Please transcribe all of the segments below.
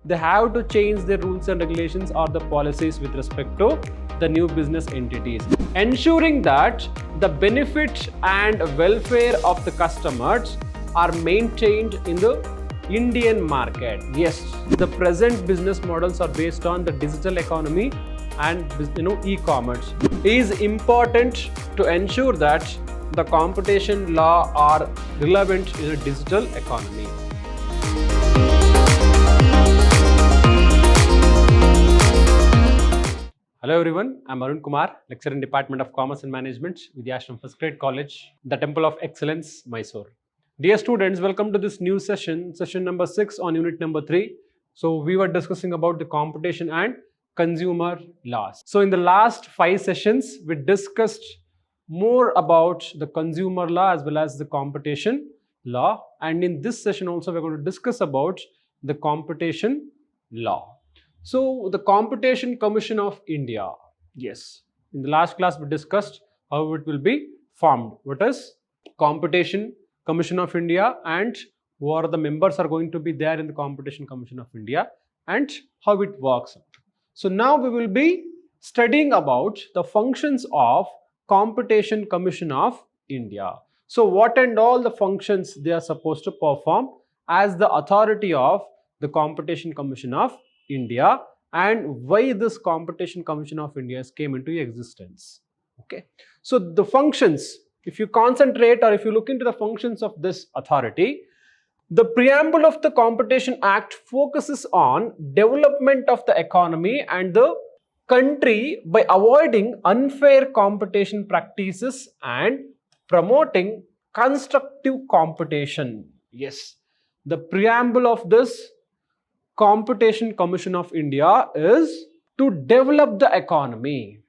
they have to change their rules and regulations or the policies with respect to the new business entities, ensuring that the benefit and welfare of the customers are maintained in the Indian market. Yes, the present business models are based on the digital economy and e-commerce. It is important to ensure that the competition law are relevant in a digital economy. Hello everyone, I am Arun Kumar, lecturer in Department of Commerce and Management, Vidhyaashram First Grade College, the Temple of Excellence, Mysuru. Dear students, welcome to this new session number 6 on unit number 3. So we were discussing about the competition and consumer laws. So in the last 5 sessions, we discussed more about the consumer law as well as the competition law. And in this session also, we're going to discuss about the competition law. So the Competition Commission of India, yes, in the last class we discussed how it will be formed. What is Competition Commission of India and who are the members are going to be there in the Competition Commission of India and how it works. So now we will be studying about the functions of Competition Commission of India. So what and all the functions they are supposed to perform as the authority of the Competition Commission of India and why this Competition Commission of India came into existence. Okay, so the functions, if you concentrate or if you look into the functions of this authority, the Preamble of the Competition Act focuses on development of the economy and the country by avoiding unfair competition practices and promoting constructive competition. Yes, the Preamble of this Competition Commission of India is to develop the economy,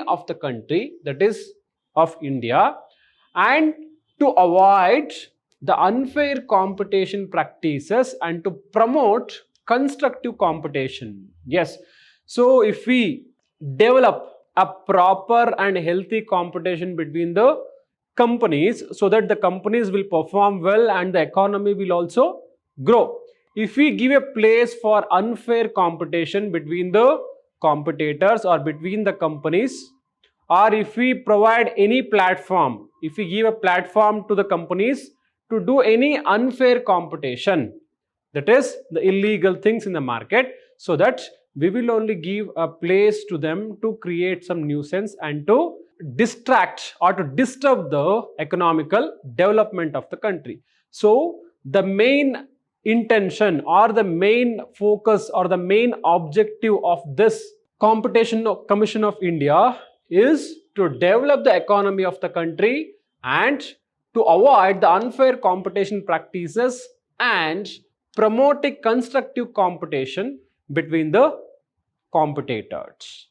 of the country, that is of India, and to avoid the unfair competition practices and to promote constructive competition. Yes, so if we develop a proper and healthy competition between the companies so that the companies will perform well and the economy will also grow. If we give a place for unfair competition between the competitors or between the companies, or if we provide any platform, if we give a platform to the companies to do any unfair competition, that is the illegal things in the market, so that we will only give a place to them to create some nuisance and to distract or to disturb the economical development of the country. So the main intention or the main focus or the main objective of this Competition Commission of India is to develop the economy of the country and to avoid the unfair competition practices and promoting constructive competition between the competitors.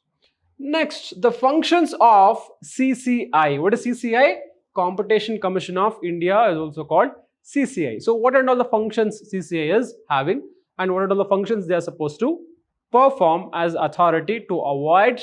Next, the functions of CCI. What is CCI? Competition Commission of India is also called CCI. So what are all the functions CCI is having and what are all the functions they are supposed to perform as authority to avoid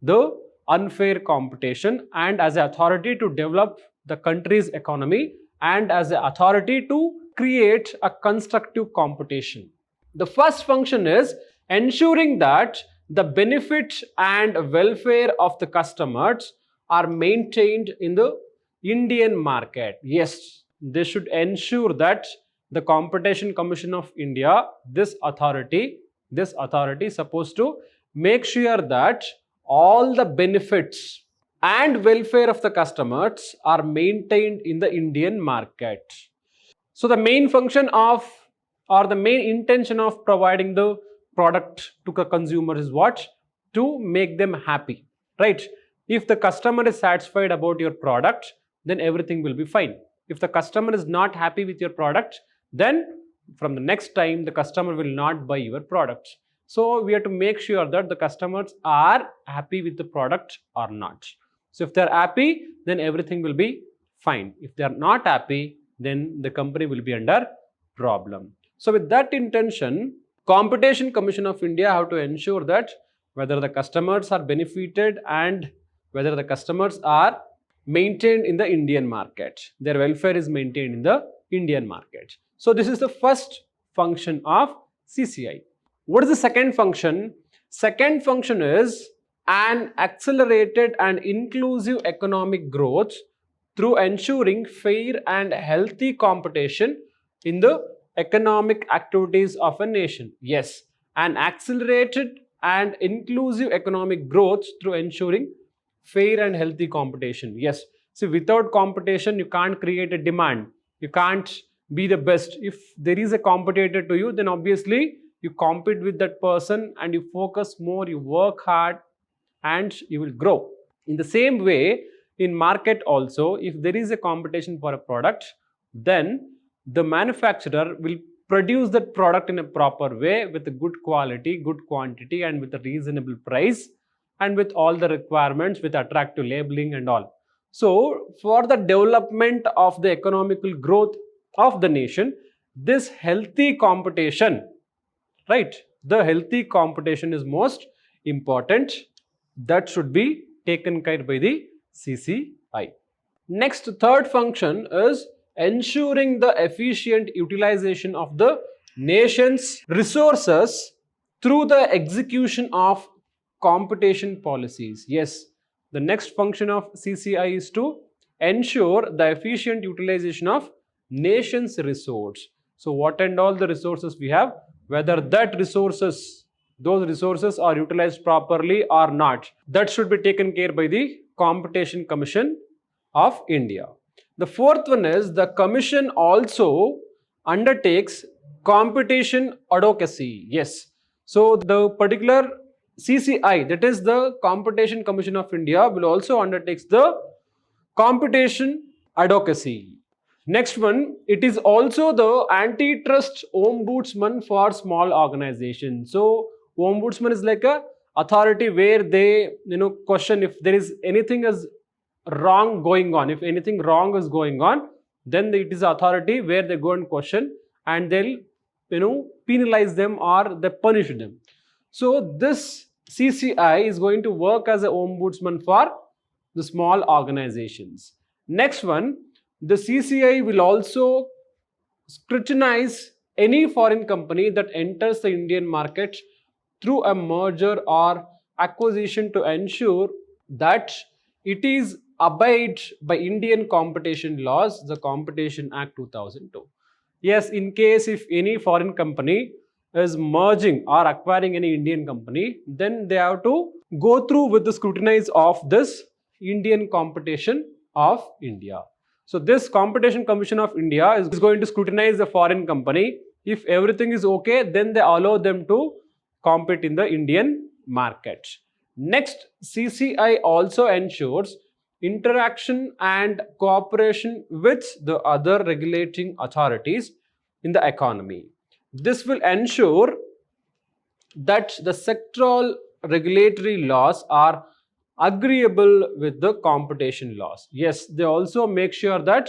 the unfair competition and as an authority to develop the country's economy and as an authority to create a constructive competition. The first function is ensuring that the benefit and welfare of the customers are maintained in the Indian market. Yes, they should ensure that the Competition Commission of India, this authority is supposed to make sure that all the benefits and welfare of the customers are maintained in the Indian market. So the main function of or the main intention of providing the product to the consumer is what? To make them happy, right? If the customer is satisfied about your product, then everything will be fine. If the customer is not happy with your product, then from the next time the customer will not buy your product. So we have to make sure that the customers are happy with the product or not. So if they are happy, then everything will be fine. If they are not happy, then the company will be under problem. So with that intention, Competition Commission of India have to ensure that whether the customers are benefited and whether the customers are maintained in the Indian market. Their welfare is maintained in the Indian market. So this is the first function of CCI. What is the second function? Second function is an accelerated and inclusive economic growth through ensuring fair and healthy competition in the economic activities of a nation. Yes, an accelerated and inclusive economic growth through ensuring fair and healthy competition. Yes, see, without competition, you can't create a demand. You can't be the best. If there is a competitor to you, then obviously you compete with that person and you focus more, you work hard, and you will grow. In the same way, in market also, if there is a competition for a product, then the manufacturer will produce that product in a proper way with a good quality, good quantity, and with a reasonable price, and with all the requirements, with attractive labeling and all. So for the development of the economical growth of the nation, this healthy competition, right, the healthy competition is most important. That should be taken care by the CCI. Next, third function is ensuring the efficient utilization of the nation's resources through the execution of competition policies. Yes, the next function of CCI is to ensure the efficient utilization of nation's resource. So what and all the resources we have, whether those resources are utilized properly or not, that should be taken care by the Competition Commission of India. The fourth one is the commission also undertakes competition advocacy. Yes, so the particular CCI, that is the Competition Commission of India, will also undertakes the competition advocacy. Next one, it is also the antitrust ombudsman for small organizations. So ombudsman is like a authority where they question if there is anything is wrong going on. If anything wrong is going on, then it is authority where they go and question, and they'll penalize them or they punish them. So this CCI is going to work as an ombudsman for the small organizations. Next one, the CCI will also scrutinize any foreign company that enters the Indian market through a merger or acquisition to ensure that it is abide by Indian competition laws, the Competition Act 2002. Yes, in case if any foreign company is merging or acquiring any Indian company, then they have to go through with the scrutinize of this Indian Competition of India. So this Competition Commission of India is going to scrutinize the foreign company. If everything is okay, then they allow them to compete in the Indian market. Next, CCI also ensures interaction and cooperation with the other regulating authorities in the economy. This will ensure that the sectoral regulatory laws are agreeable with the competition laws. Yes, they also make sure that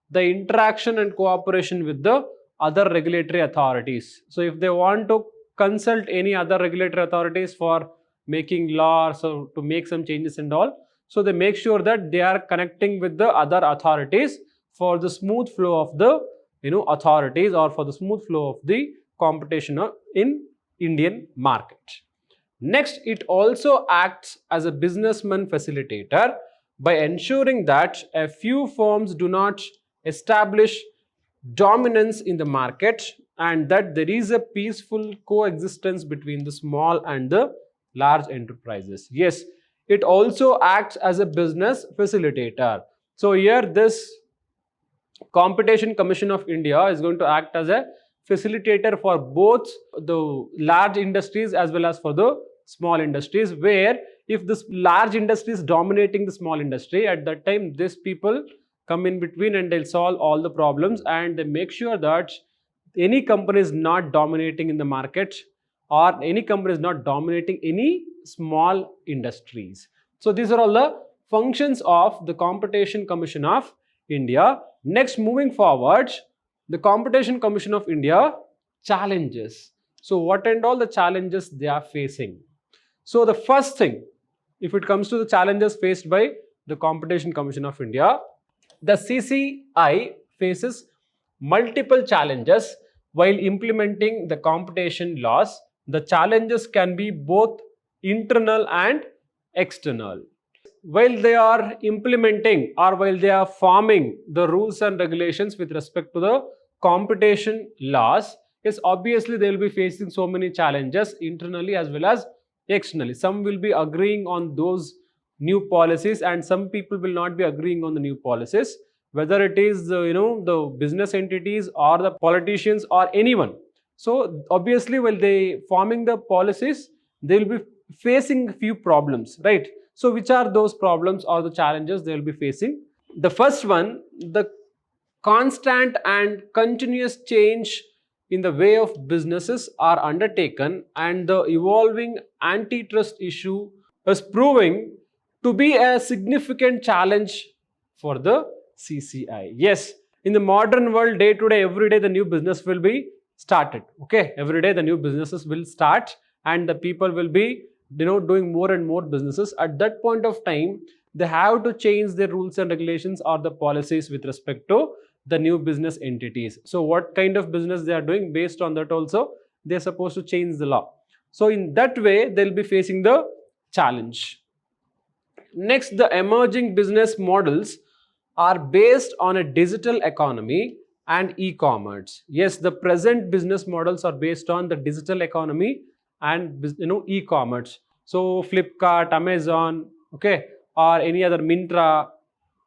the interaction and cooperation with the other regulatory authorities. So if they want to consult any other regulatory authorities for making laws or to make some changes and all, so they make sure that they are connecting with the other authorities for the smooth flow of the authorities, or for the smooth flow of the competition in Indian market. Next, it also acts as a businessman facilitator by ensuring that a few firms do not establish dominance in the market, and that there is a peaceful coexistence between the small and the large enterprises. Yes, it also acts as a business facilitator. So here this Competition Commission of India is going to act as a facilitator for both the large industries as well as for the small industries, where if this large industry is dominating the small industry, at that time these people come in between and they'll solve all the problems, and they make sure that any company is not dominating in the market, or any company is not dominating any small industries. So these are all the functions of the Competition Commission of India. Next, moving forward, the Competition Commission of India challenges. So what and all the challenges they are facing? So the first thing, if it comes to the challenges faced by the Competition Commission of India, the CCI faces multiple challenges while implementing the competition laws, the challenges can be both internal and external. While they are implementing or while they are forming the rules and regulations with respect to the competition laws, yes, obviously they will be facing so many challenges internally as well as externally. Some will be agreeing on those new policies and some people will not be agreeing on the new policies, whether it is the business entities or the politicians or anyone. So obviously while they forming the policies, they will be facing few problems, right? So which are those problems or the challenges they will be facing? The first one, the constant and continuous change in the way of businesses are undertaken and the evolving antitrust issue is proving to be a significant challenge for the CCI. Yes, in the modern world, day to day, every day the new business will be started. Okay, every day the new businesses will start and the people will be doing more and more businesses. At that point of time, they have to change their rules and regulations or the policies with respect to the new business entities. So what kind of business they are doing, based on that also they're supposed to change the law. So in that way they'll be facing the challenge. Next, the emerging business models are based on a digital economy and e-commerce. Yes, the present business models are based on the digital economy and e-commerce. So Flipkart, Amazon, okay, or any other Myntra,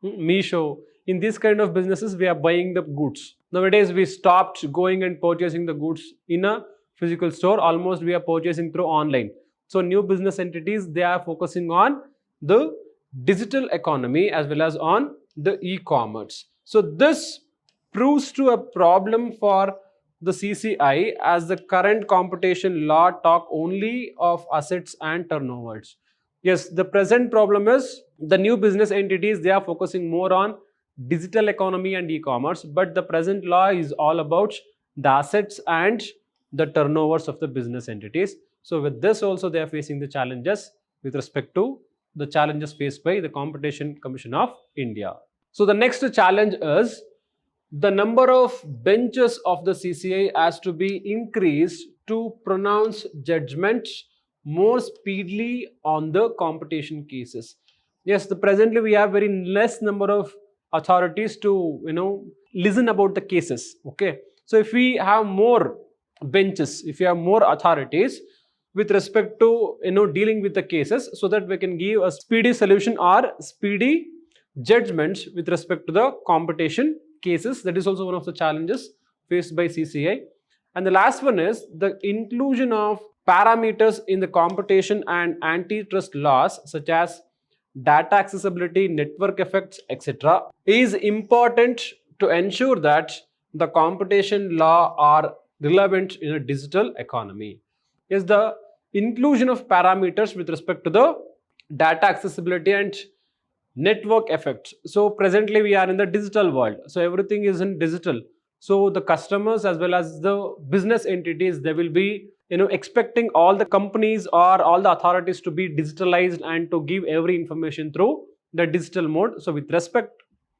Meesho. In this kind of businesses, we are buying the goods. Nowadays, we stopped going and purchasing the goods in a physical store. Almost we are purchasing through online. So new business entities, they are focusing on the digital economy as well as on the e-commerce. So this proves to a problem for the CCI, as the current competition law talk only of assets and turnovers. Yes, the present problem is the new business entities, they are focusing more on digital economy and e-commerce, but the present law is all about the assets and the turnovers of the business entities. So with this also they are facing the challenges with respect to the challenges faced by the Competition Commission of India. So the next challenge is the number of benches of the CCI has to be increased to pronounce judgments more speedily on the competition cases. Yes, presently we have very less number of authorities to listen about the cases. Okay, so if we have more benches, if you have more authorities with respect to dealing with the cases, so that we can give a speedy solution or speedy judgments with respect to the competition cases. That is also one of the challenges faced by CCI. And the last one is the inclusion of parameters in the competition and antitrust laws, such as data accessibility, network effects, etc., is important to ensure that the competition law are relevant in a digital economy. Is the inclusion of parameters with respect to the data accessibility and network effects. So presently we are in the digital world, so everything is in digital. So the customers as well as the business entities, they will be expecting all the companies or all the authorities to be digitalized and to give every information through the digital mode. So with respect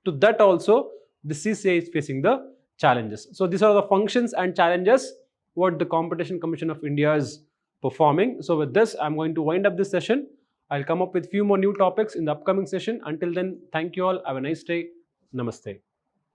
to that also, the CCI is facing the challenges. So these are the functions and challenges what the Competition Commission of India is performing. So with this, I'm going to wind up this session. I'll come up with few more new topics in the upcoming session. Until then, thank you all. Have a nice day. Namaste.